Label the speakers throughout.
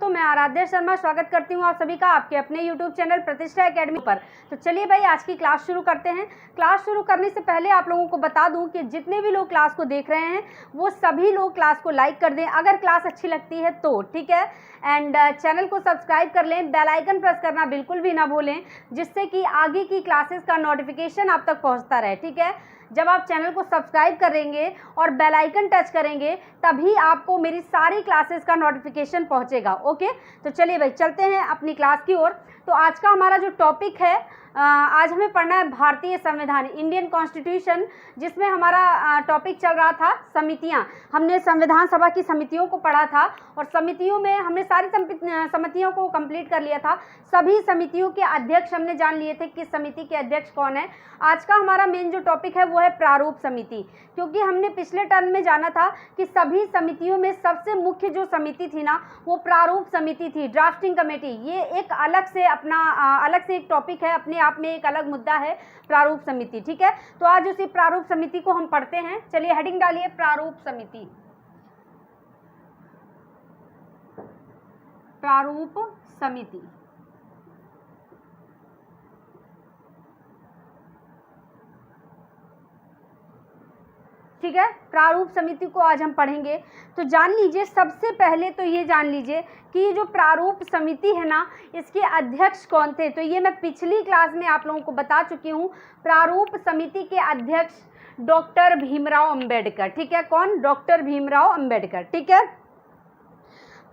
Speaker 1: दोस्तों, मैं आराध्या शर्मा स्वागत करती हूँ आप सभी का आपके अपने YouTube चैनल प्रतिष्ठा एकेडमी पर। तो चलिए भाई, आज की क्लास शुरू करते हैं। क्लास शुरू करने से पहले आप लोगों को बता दूं कि जितने भी लोग क्लास को देख रहे हैं वो सभी लोग क्लास को लाइक कर दें अगर क्लास अच्छी लगती है तो, ठीक है। एंड चैनल को सब्सक्राइब कर लें, बेल आइकन प्रेस करना बिल्कुल भी ना भूलें, जिससे कि आगे की क्लासेस का नोटिफिकेशन आप तक पहुँचता रहे, ठीक है। जब आप चैनल को सब्सक्राइब करेंगे और बेल आइकन टच करेंगे तभी आपको मेरी सारी क्लासेस का नोटिफिकेशन पहुंचेगा। ओके, तो चलिए भाई चलते हैं अपनी क्लास की ओर। तो आज का हमारा जो टॉपिक है, आज हमें पढ़ना है भारतीय संविधान, इंडियन कॉन्स्टिट्यूशन, जिसमें हमारा टॉपिक चल रहा था समितियां। हमने संविधान सभा की समितियों को पढ़ा था और समितियों में हमने सारी समितियों को कंप्लीट कर लिया था। सभी समितियों के अध्यक्ष हमने जान लिए थे, किस समिति के अध्यक्ष कौन है। आज का हमारा मेन जो टॉपिक है वो है प्रारूप समिति, क्योंकि हमने पिछले टर्म में जाना था कि सभी समितियों में सबसे मुख्य जो समिति थी ना वो प्रारूप समिति थी, ड्राफ्टिंग कमेटी। ये एक अलग से एक टॉपिक है, अपने आप में एक अलग मुद्दा है प्रारूप समिति, ठीक है। तो आज उसी प्रारूप समिति को हम पढ़ते हैं। चलिए हेडिंग डालिए, प्रारूप समिति। प्रारूप समिति, ठीक है। प्रारूप समिति को आज हम पढ़ेंगे। तो जान लीजिए, सबसे पहले तो ये जान लीजिए कि ये जो प्रारूप समिति है ना, इसके अध्यक्ष कौन थे। तो ये मैं पिछली क्लास में आप लोगों को बता चुकी हूँ। प्रारूप समिति के अध्यक्ष डॉक्टर भीमराव अंबेडकर, ठीक है। कौन? डॉक्टर भीमराव अंबेडकर, ठीक है।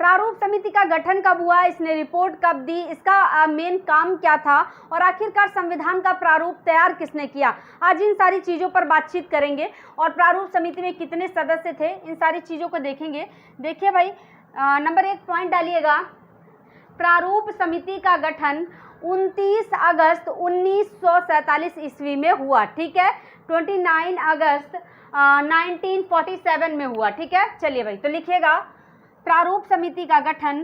Speaker 1: प्रारूप समिति का गठन कब हुआ, इसने रिपोर्ट कब दी, इसका मेन काम क्या था और आखिरकार संविधान का प्रारूप तैयार किसने किया, आज इन सारी चीज़ों पर बातचीत करेंगे। और प्रारूप समिति में कितने सदस्य थे, इन सारी चीज़ों को देखेंगे। देखिए भाई, नंबर 1 पॉइंट डालिएगा। प्रारूप समिति का गठन 29 अगस्त 1947 ईस्वी में हुआ, ठीक है। 29 अगस्त 1947 में हुआ, ठीक है। चलिए भाई, तो लिखिएगा प्रारूप समिति का गठन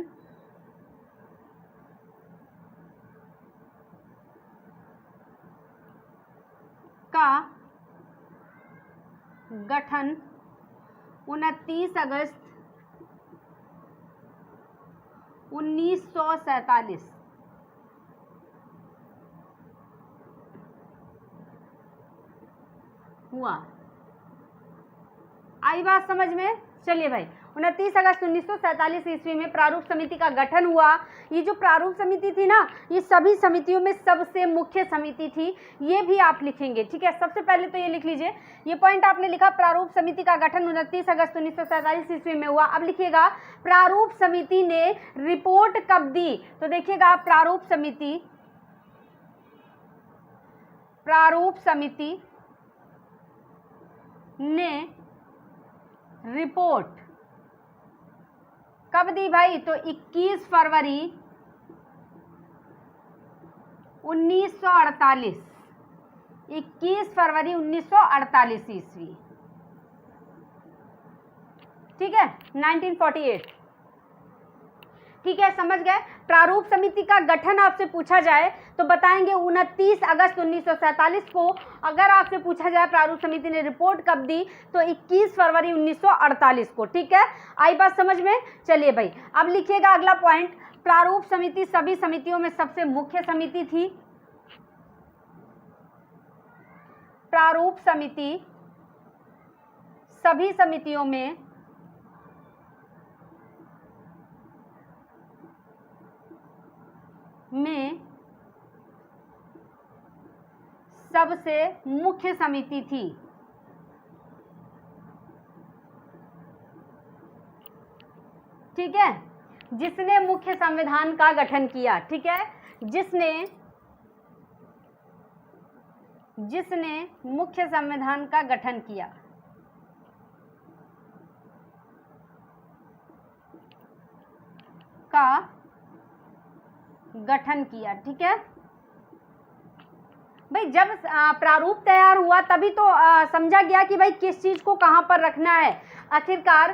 Speaker 1: का 29 अगस्त 1947 हुआ। आई बात समझ में? चलिए भाई, 29 अगस्त 1947 ईस्वी में प्रारूप समिति का गठन हुआ। ये जो प्रारूप समिति थी ना, ये सभी समितियों में सबसे मुख्य समिति थी। ये भी आप लिखेंगे, ठीक है। सबसे पहले तो ये लिख लीजिए, ये पॉइंट आपने लिखा, प्रारूप समिति का गठन 29 अगस्त 1947 ईस्वी में हुआ। अब लिखिएगा प्रारूप समिति ने रिपोर्ट कब दी। तो देखिएगा, प्रारूप समिति ने रिपोर्ट कब दी भाई? तो 21 फरवरी 1948, 21 फरवरी 1948 ईस्वी, ठीक है। 1948, ठीक है, समझ गए। प्रारूप समिति का गठन आपसे पूछा जाए तो बताएंगे 29 अगस्त 1947 को। अगर आपसे पूछा जाए प्रारूप समिति ने रिपोर्ट कब दी तो 21 फरवरी 1948 को, ठीक है। आई बात समझ में? चलिए भाई, अब लिखिएगा अगला पॉइंट। प्रारूप समिति सभी समितियों में सबसे मुख्य समिति थी। प्रारूप समिति सभी समितियों में सबसे मुख्य समिति थी, ठीक है। जिसने मुख्य संविधान का गठन किया, ठीक है। जिसने मुख्य संविधान का गठन किया, ठीक है भाई। जब प्रारूप तैयार हुआ तभी तो समझा गया कि भाई किस चीज को कहां पर रखना है, आखिरकार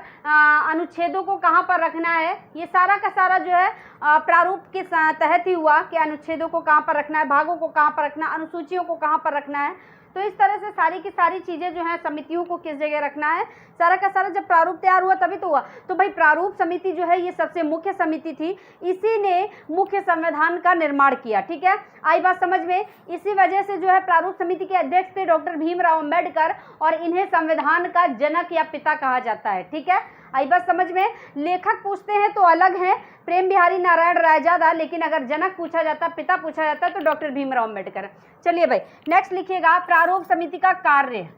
Speaker 1: अनुच्छेदों को कहां पर रखना है। ये सारा का सारा जो है प्रारूप के तहत ही हुआ कि अनुच्छेदों को कहां पर रखना है, भागों को कहां पर रखना है, अनुसूचियों को कहां पर रखना है। तो इस तरह से सारी की सारी चीज़ें जो हैं समितियों को किस जगह रखना है, सारा का सारा जब प्रारूप तैयार हुआ तभी तो हुआ। तो भाई प्रारूप समिति जो है ये सबसे मुख्य समिति थी, इसी ने मुख्य संविधान का निर्माण किया। ठीक है, आई बात समझ में। इसी वजह से जो है प्रारूप समिति के अध्यक्ष थे डॉक्टर भीमराव अंबेडकर, और इन्हें संविधान का जनक या पिता कहा जाता है। ठीक है, आई बात समझ में। लेखक पूछते हैं तो अलग है, प्रेम बिहारी नारायण रायजादा, लेकिन अगर जनक पूछा जाता, पिता पूछा जाता तो डॉक्टर भीमराव अंबेडकर। चलिए भाई नेक्स्ट लिखिएगा, प्रारूप समिति का कार्य।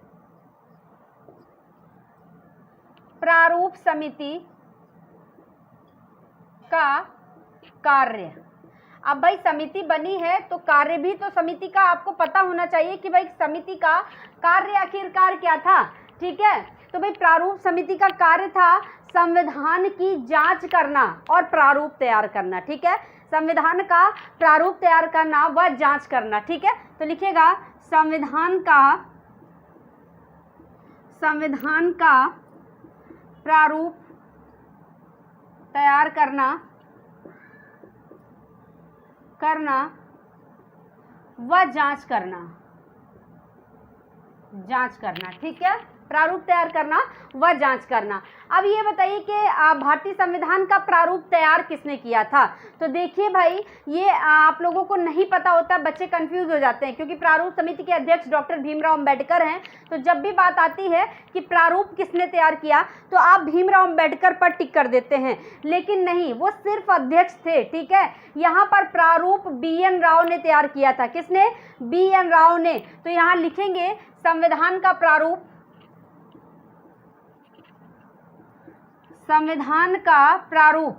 Speaker 1: प्रारूप समिति का कार्य। अब भाई समिति बनी है तो कार्य भी तो समिति का आपको पता होना चाहिए कि भाई समिति का कार्य आखिरकार क्या था। ठीक है, तो भाई प्रारूप समिति का कार्य था संविधान की जांच करना और प्रारूप तैयार करना। ठीक है, संविधान का प्रारूप तैयार करना व जांच करना। ठीक है, तो लिखिएगा संविधान का प्रारूप तैयार करना व जांच करना। ठीक है, प्रारूप तैयार करना व जांच करना। अब ये बताइए कि भारतीय संविधान का प्रारूप तैयार किसने किया था। तो देखिए भाई ये आप लोगों को नहीं पता होता, बच्चे कंफ्यूज हो जाते हैं, क्योंकि प्रारूप समिति के अध्यक्ष डॉक्टर भीमराव अंबेडकर हैं। तो जब भी बात आती है कि प्रारूप किसने तैयार किया तो आप भीमराव अंबेडकर पर टिक कर देते हैं, लेकिन नहीं, वो सिर्फ अध्यक्ष थे। ठीक है, यहाँ पर प्रारूप BN राव ने तैयार किया था। किसने? BN राव ने। तो यहाँ लिखेंगे संविधान का प्रारूप,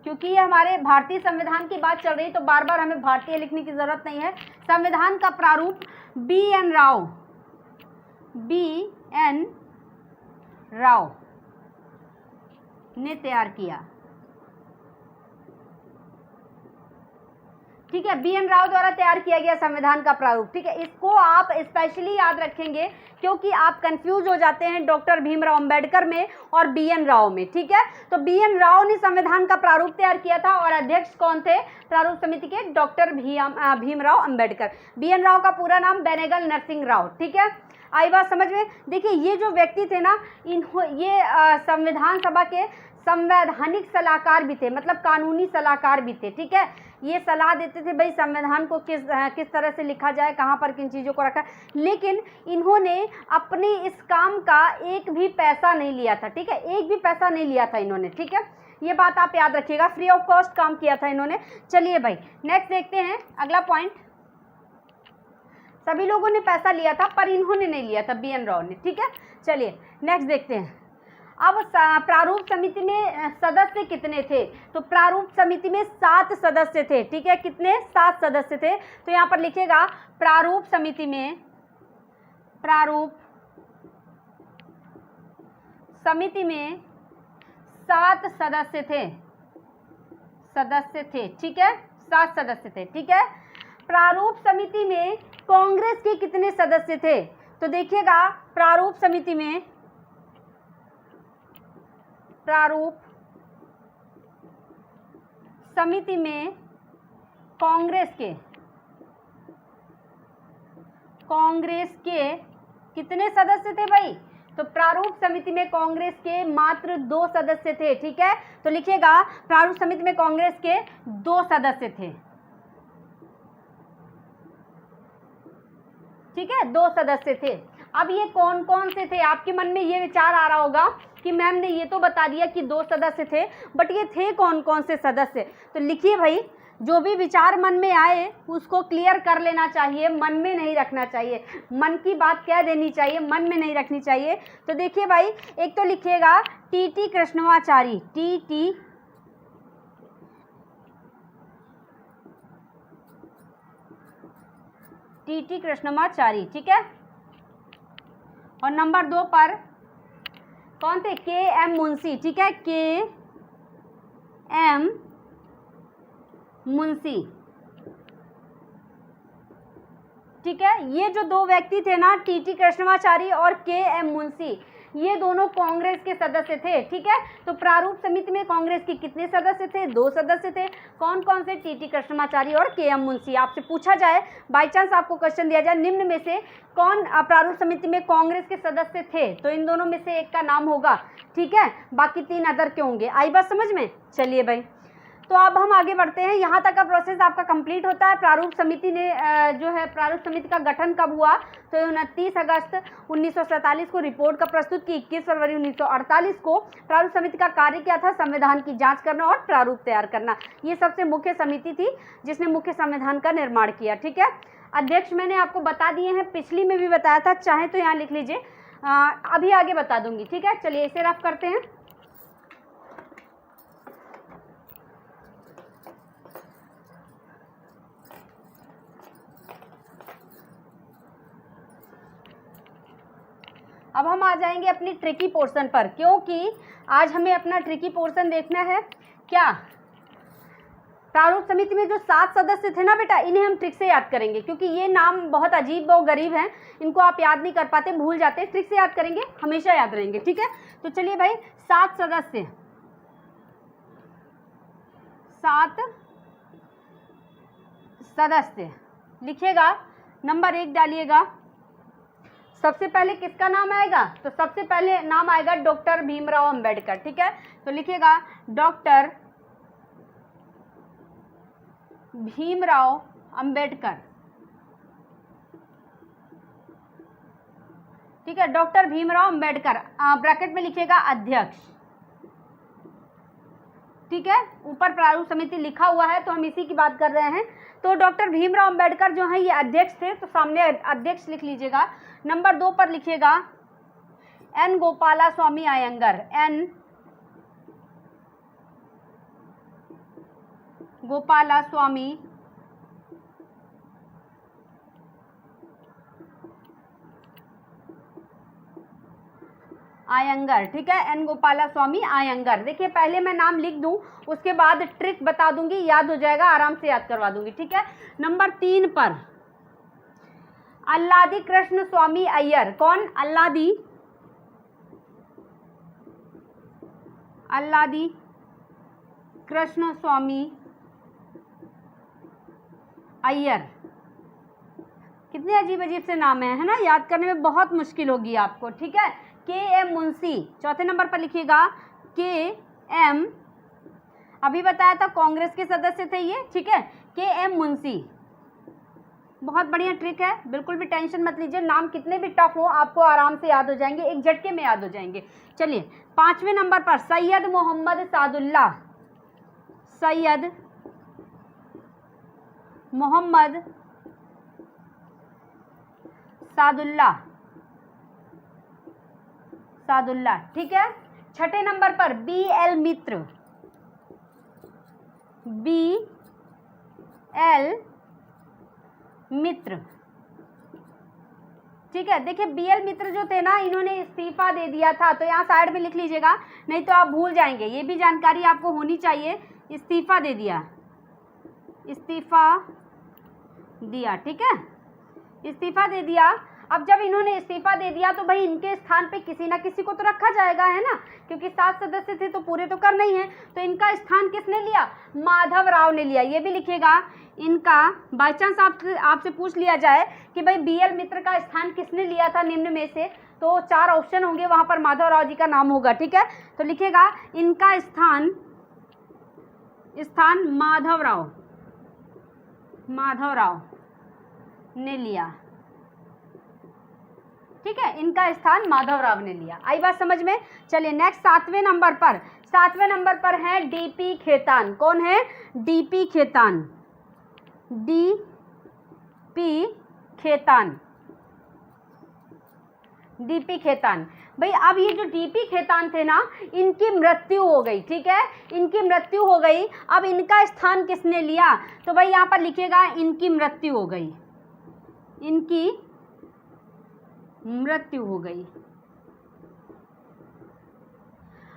Speaker 1: क्योंकि ये हमारे भारतीय संविधान की बात चल रही है तो बार बार हमें भारतीय लिखने की जरूरत नहीं है। संविधान का प्रारूप BN राव ने तैयार किया। ठीक है, BN राव द्वारा तैयार किया गया संविधान का प्रारूप। ठीक है, इसको आप स्पेशली याद रखेंगे क्योंकि आप कंफ्यूज हो जाते हैं डॉक्टर भीमराव अंबेडकर में और BN राव में। ठीक है, तो BN राव ने संविधान का प्रारूप तैयार किया था और अध्यक्ष कौन थे प्रारूप समिति के? डॉक्टर भीमराव अंबेडकर। BN राव का पूरा नाम बेनेगल नरसिंह राव। ठीक है, आई बात समझ में। देखिए ये जो व्यक्ति थे ना, ये संविधान सभा के संवैधानिक सलाहकार भी थे, मतलब कानूनी सलाहकार भी थे। ठीक है, ये सलाह देते थे भाई संविधान को किस तरह से लिखा जाए, कहाँ पर किन चीज़ों को रखा, लेकिन इन्होंने अपने इस काम का एक भी पैसा नहीं लिया था। ठीक है, एक भी पैसा नहीं लिया था इन्होंने। ठीक है, ये बात आप याद रखिएगा, फ्री ऑफ कॉस्ट काम किया था इन्होंने। चलिए भाई नेक्स्ट देखते हैं अगला पॉइंट। सभी लोगों ने पैसा लिया था पर इन्होंने नहीं लिया था, BN राव ने। ठीक है, चलिए नेक्स्ट देखते हैं। अब प्रारूप समिति में सदस्य कितने थे? तो प्रारूप समिति में 7 सदस्य थे। ठीक है, कितने? 7 सदस्य थे। तो यहाँ पर लिखिएगा प्रारूप समिति में 7 सदस्य थे। ठीक है, 7 सदस्य थे। ठीक है, प्रारूप समिति में कांग्रेस के कितने सदस्य थे? तो देखिएगा प्रारूप समिति में कांग्रेस के कितने सदस्य थे भाई? तो प्रारूप समिति में कांग्रेस के मात्र 2 सदस्य थे। ठीक है, तो लिखिएगा प्रारूप समिति में कांग्रेस के 2 सदस्य थे। ठीक है, 2 सदस्य थे। अब ये कौन कौन से थे? आपके मन में ये विचार आ रहा होगा कि मैम ने ये तो बता दिया कि 2 सदस्य थे, बट ये थे कौन कौन से सदस्य? तो लिखिए भाई, जो भी विचार मन में आए उसको क्लियर कर लेना चाहिए, मन में नहीं रखना चाहिए। मन की बात कह देनी चाहिए, मन में नहीं रखनी चाहिए। तो देखिए भाई, एक तो लिखिएगा TT कृष्णमाचारी, TT कृष्णमाचारी। ठीक है, और नंबर 2 पर कौन थे? KM मुंशी। ठीक है, KM मुंशी। ठीक है, ये जो 2 व्यक्ति थे ना, TT कृष्णमाचारी और KM मुंशी, ये दोनों कांग्रेस के सदस्य थे। ठीक है, तो प्रारूप समिति में कांग्रेस के कितने सदस्य थे? 2 सदस्य थे। कौन कौन से? टीटी कृष्णमाचारी और KM मुंशी। आपसे पूछा जाए, बाई चांस आपको क्वेश्चन दिया जाए, निम्न में से कौन प्रारूप समिति में कांग्रेस के सदस्य थे, तो इन दोनों में से एक का नाम होगा। ठीक है, बाकी 3 अदर के होंगे। आई बात समझ में? चलिए भाई, तो अब हम आगे बढ़ते हैं। यहाँ तक का प्रोसेस आपका कंप्लीट होता है। प्रारूप समिति ने जो है, प्रारूप समिति का गठन कब हुआ? तो 29 अगस्त 1947 को रिपोर्ट का प्रस्तुत की। 21 फरवरी 1948 को प्रारूप समिति का कार्य क्या था? संविधान की जांच करना और प्रारूप तैयार करना। ये सबसे मुख्य समिति थी जिसने मुख्य संविधान का निर्माण किया। ठीक है, अध्यक्ष मैंने आपको बता दिए हैं, पिछली में भी बताया था, चाहे तो यहाँ लिख लीजिए, अभी आगे बता दूंगी। ठीक है, चलिए इसे रफ करते हैं। अब हम आ जाएंगे अपनी ट्रिकी पोर्शन पर, क्योंकि आज हमें अपना ट्रिकी पोर्शन देखना है। क्या? प्रारूप समिति में जो 7 सदस्य थे ना बेटा, इन्हें हम ट्रिक से याद करेंगे, क्योंकि ये नाम बहुत अजीब और गरीब हैं, इनको आप याद नहीं कर पाते, भूल जाते। ट्रिक से याद करेंगे, हमेशा याद रहेंगे। ठीक है, तो चलिए भाई, 7 सदस्य, 7 सदस्य लिखिएगा। नंबर 1 डालिएगा। सबसे पहले किसका नाम आएगा? तो सबसे पहले नाम आएगा डॉक्टर भीमराव अंबेडकर। ठीक है, तो लिखिएगा डॉक्टर भीमराव अंबेडकर। ठीक है, डॉक्टर भीमराव अंबेडकर, ब्रैकेट में लिखिएगा अध्यक्ष। ठीक है, ऊपर प्रारूप समिति लिखा हुआ है तो हम इसी की बात कर रहे हैं। तो डॉक्टर भीमराव अंबेडकर जो है ये अध्यक्ष थे, तो सामने अध्यक्ष लिख लीजिएगा। नंबर 2 पर लिखिएगा N गोपालास्वामी अयंगर। N गोपालास्वामी अयंगर। ठीक है, N गोपालास्वामी अयंगर। देखिए, पहले मैं नाम लिख दूं, उसके बाद ट्रिक बता दूंगी, याद हो जाएगा, आराम से याद करवा दूंगी। ठीक है, नंबर 3 पर अल्लादी कृष्ण स्वामी अय्यर। कौन? अल्लादी कृष्ण स्वामी अय्यर। कितने अजीब अजीब से नाम है ना, याद करने में बहुत मुश्किल होगी आपको। ठीक है, KM मुंशी। चौथे नंबर पर लिखिएगा KM, अभी बताया था कांग्रेस के सदस्य थे ये। ठीक है, KM मुंशी। बहुत बढ़िया ट्रिक है, बिल्कुल भी टेंशन मत लीजिए, नाम कितने भी टफ हो आपको आराम से याद हो जाएंगे, एक झटके में याद हो जाएंगे। चलिए, 5वें नंबर पर सैयद मोहम्मद सादुल्लाह। सैयद मोहम्मद सादुल्लाह। ठीक है, 6ठे नंबर पर BL मित्र। BL मित्र। ठीक है, देखिए BL मित्र जो थे ना, इन्होंने इस्तीफा दे दिया था, तो यहाँ साइड में लिख लीजिएगा, नहीं तो आप भूल जाएंगे, ये भी जानकारी आपको होनी चाहिए। इस्तीफा दे दिया, इस्तीफा दिया। ठीक है, इस्तीफा दे दिया। अब जब इन्होंने इस्तीफा दे दिया तो भाई इनके स्थान पे किसी ना किसी को तो रखा जाएगा, है ना, क्योंकि 7 सदस्य थे तो पूरे तो करना ही है। तो इनका स्थान किसने लिया? माधव राव ने लिया। ये भी लिखिएगा, इनका बाई चांस आपसे पूछ लिया जाए कि भाई BL मित्र का स्थान किसने लिया था निम्न में से, तो 4 ऑप्शन होंगे, वहां पर माधव राव जी का नाम होगा। ठीक है, तो लिखिएगा इनका स्थान माधव राव ने लिया। ठीक है, इनका स्थान माधव राव ने लिया। आई बात समझ में? चलिए नेक्स्ट 7वें नंबर पर है DP खेतान। कौन है? DP खेतान। DP खेतान। भाई अब ये जो DP खेतान थे ना, इनकी मृत्यु हो गई। ठीक है, इनकी मृत्यु हो गई। अब इनका स्थान किसने लिया? तो भाई यहाँ पर लिखिएगा इनकी मृत्यु हो गई, इनकी मृत्यु हो गई।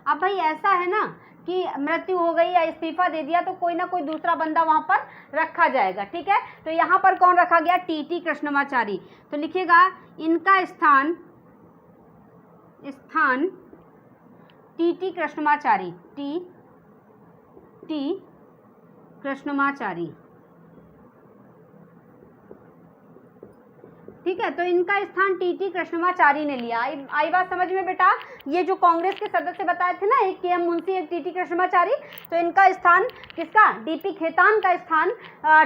Speaker 1: अब भाई ऐसा है ना कि मृत्यु हो गई या इस्तीफा दे दिया तो कोई ना कोई दूसरा बंदा वहां पर रखा जाएगा। ठीक है, तो यहाँ पर कौन रखा गया? TT कृष्णमाचारी। तो लिखिएगा इनका स्थान स्थान टी कृष्णमाचारी, टी कृष्णमाचारी। ठीक है, तो इनका स्थान टी कृष्णमाचारी ने लिया। आई बात समझ में बेटा? ये जो कांग्रेस के सदस्य बताए थे ना, एक के.एम. मुंशी, एक टी कृष्णमाचारी, तो इनका स्थान किसका? डी.पी. खेतान का स्थान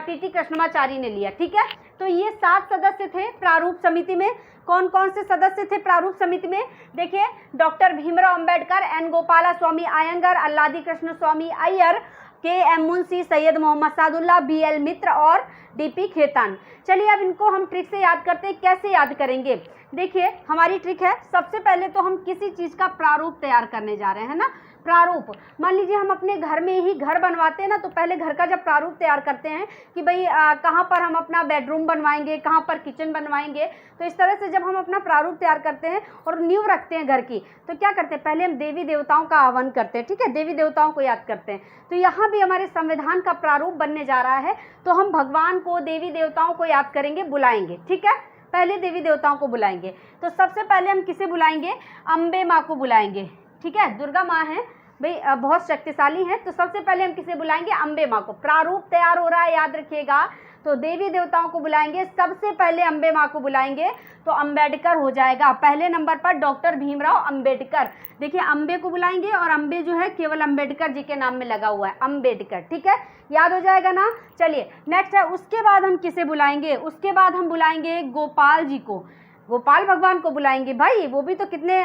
Speaker 1: टी कृष्णमाचारी ने लिया। ठीक है, तो ये 7 सदस्य थे प्रारूप समिति में। कौन कौन से सदस्य थे प्रारूप समिति में? देखिए, डॉक्टर भीमराव अंबेडकर, एन गोपाला स्वामी अयंगर, अल्लादी कृष्ण स्वामी अय्यर, के.एम. मुंशी, सैयद मोहम्मद सादुल्ला, बी.एल. मित्र और डी.पी. खेतान। चलिए अब इनको हम ट्रिक से याद करते हैं। कैसे याद करेंगे? देखिए, हमारी ट्रिक है, सबसे पहले तो हम किसी चीज़ का प्रारूप तैयार करने जा रहे हैं ना। प्रारूप, मान लीजिए हम अपने घर में ही घर बनवाते हैं ना, तो पहले घर का जब प्रारूप तैयार करते हैं कि भाई कहाँ पर हम अपना बेडरूम बनवाएंगे, कहाँ पर किचन बनवाएंगे, तो इस तरह से जब हम अपना प्रारूप तैयार करते हैं और नींव रखते हैं घर की, तो क्या करते हैं? पहले हम देवी देवताओं का आह्वान करते हैं। ठीक है, देवी देवताओं को याद करते हैं। तो यहाँ भी हमारे संविधान का प्रारूप बनने जा रहा है, तो हम भगवान को, देवी देवताओं को याद करेंगे, बुलाएंगे। ठीक है, पहले देवी देवताओं को बुलाएंगे। तो सबसे पहले हम किसे बुलाएंगे? अम्बे माँ को बुलाएंगे। ठीक है, दुर्गा माँ है भाई, बहुत शक्तिशाली है, तो सबसे पहले हम किसे बुलाएंगे? अम्बे माँ को। प्रारूप तैयार हो रहा है, याद रखिएगा। तो देवी देवताओं को बुलाएंगे, सबसे पहले अम्बे माँ को बुलाएंगे, तो अंबेडकर हो जाएगा पहले नंबर पर, डॉक्टर भीमराव अंबेडकर। देखिए, अम्बे को बुलाएंगे और अम्बे जो है केवल अंबेडकर जी के नाम में लगा हुआ है, अंबेडकर। ठीक है, याद हो जाएगा ना। चलिए नेक्स्ट है, उसके बाद हम किसे बुलाएंगे? उसके बाद हम बुलाएंगे गोपाल जी को, गोपाल भगवान को बुलाएंगे। भाई वो भी तो कितने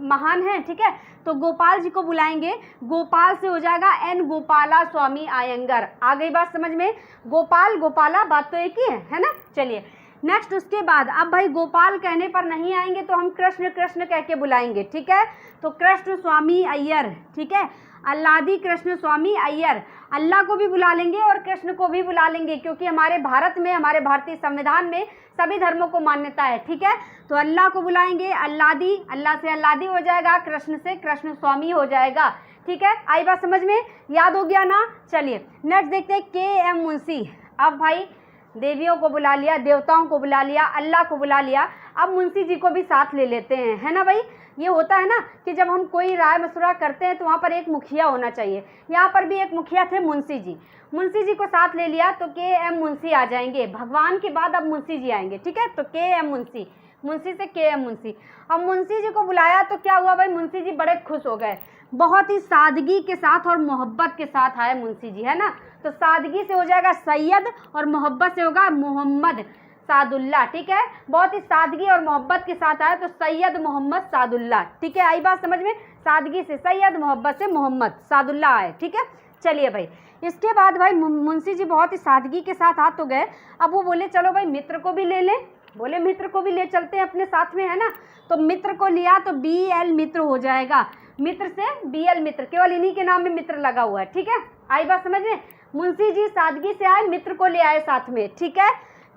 Speaker 1: महान हैं। ठीक है, तो गोपाल जी को बुलाएंगे। गोपाल से हो जाएगा एन गोपाला स्वामी अयंगर। आ गई बात समझ में? गोपाल गोपाला बात तो एक ही है ना। चलिए नेक्स्ट, उसके बाद अब भाई गोपाल कहने पर नहीं आएंगे, तो हम कृष्ण कृष्ण कह के बुलाएंगे। ठीक है, तो कृष्ण स्वामी अय्यर। ठीक है, अल्लादी कृष्ण स्वामी अय्यर। अल्लाह को भी बुला लेंगे और कृष्ण को भी बुला लेंगे, क्योंकि हमारे भारत में, हमारे भारतीय संविधान में सभी धर्मों को मान्यता है। ठीक है, तो अल्लाह को बुलाएंगे, अल्लादी, अल्लाह से अल्लादी हो जाएगा, कृष्ण से कृष्ण स्वामी हो जाएगा। ठीक है, आई बात समझ में? याद हो गया ना। चलिए नेक्स्ट देखते हैं, के.एम. मुंशी। अब भाई देवियों को बुला लिया, देवताओं को बुला लिया, अल्लाह को बुला लिया, अब मुंशी जी को भी साथ ले लेते हैं, है ना भाई। ये होता है ना कि जब हम कोई राय मशवरा करते हैं तो वहाँ पर एक मुखिया होना चाहिए। यहाँ पर भी एक मुखिया थे, मुंशी जी। मुंशी जी को साथ ले लिया तो के.एम. मुंशी आ जाएंगे। भगवान के बाद अब मुंशी जी आएंगे। ठीक है, तो के.एम. मुंशी, मुंशी से के.एम. मुंशी। अब मुंशी जी को बुलाया तो क्या हुआ भाई? मुंशी जी बड़े खुश हो गए, बहुत ही सादगी के साथ और मोहब्बत के साथ आए मुंशी जी, है ना। तो सादगी से हो जाएगा सैयद और मोहब्बत से होगा मोहम्मद सादुल्ला। ठीक है, बहुत ही सादगी और मोहब्बत के साथ आया तो सैयद मोहम्मद सादुल्ला। ठीक है, आई बात समझ में? सादगी से सैयद, मोहब्बत से मोहम्मद सादुल्ला आए। ठीक है, चलिए भाई, इसके बाद भाई मुंशी जी बहुत ही सादगी के साथ आ तो गए। अब वो बोले चलो भाई मित्र को भी ले लें। बोले मित्र को भी ले चलते हैं अपने साथ में, है ना। तो मित्र को लिया तो बी.एल. मित्र हो जाएगा। मित्र से बी.एल. मित्र, केवल इन्हीं के नाम में मित्र लगा हुआ है। ठीक है, आई बात समझ में? मुंशी जी सादगी से आए, मित्र को ले आए साथ में। ठीक है,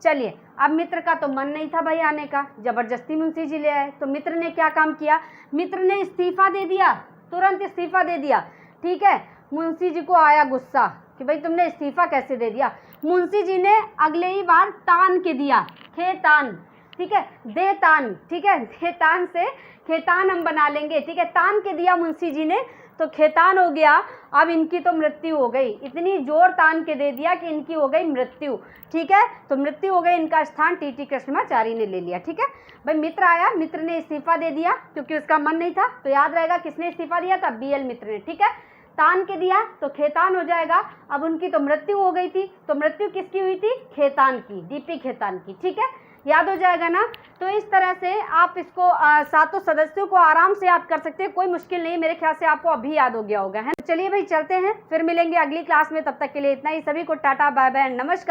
Speaker 1: चलिए अब मित्र का तो मन नहीं था भाई आने का, जबरदस्ती मुंशी जी ले आए। तो मित्र ने क्या काम किया? मित्र ने इस्तीफा दे दिया, तुरंत इस्तीफा दे दिया। ठीक है, मुंशी जी को आया गुस्सा कि भाई तुमने इस्तीफा कैसे दे दिया। मुंशी जी ने अगले ही बार तान के दिया, खेतान। ठीक है, दे तान। ठीक है, खेतान से खेतान हम बना लेंगे। ठीक है, तान के दिया मुंशी जी ने तो खेतान हो गया। अब इनकी तो मृत्यु हो गई, इतनी जोर तान के दे दिया कि इनकी हो गई मृत्यु। ठीक है, तो मृत्यु हो गई, इनका स्थान टी कृष्णमाचारी ने ले लिया। ठीक है भाई, मित्र आया, मित्र ने इस्तीफा दे दिया क्योंकि उसका मन नहीं था। तो याद रहेगा किसने इस्तीफा दिया था? बी.एल. मित्र ने। ठीक है, तान के दिया तो खेतान हो जाएगा। अब उनकी तो मृत्यु हो गई थी, तो मृत्यु किसकी हुई थी? खेतान की, डी.पी. खेतान की। ठीक है, याद हो जाएगा ना। तो इस तरह से आप इसको 7 सदस्यों को आराम से याद कर सकते हैं, कोई मुश्किल नहीं। मेरे ख्याल से आपको अभी याद हो गया होगा, है। चलिए भाई चलते हैं, फिर मिलेंगे अगली क्लास में। तब तक के लिए इतना ही। सभी को टाटा, बाय बाय, नमस्कार।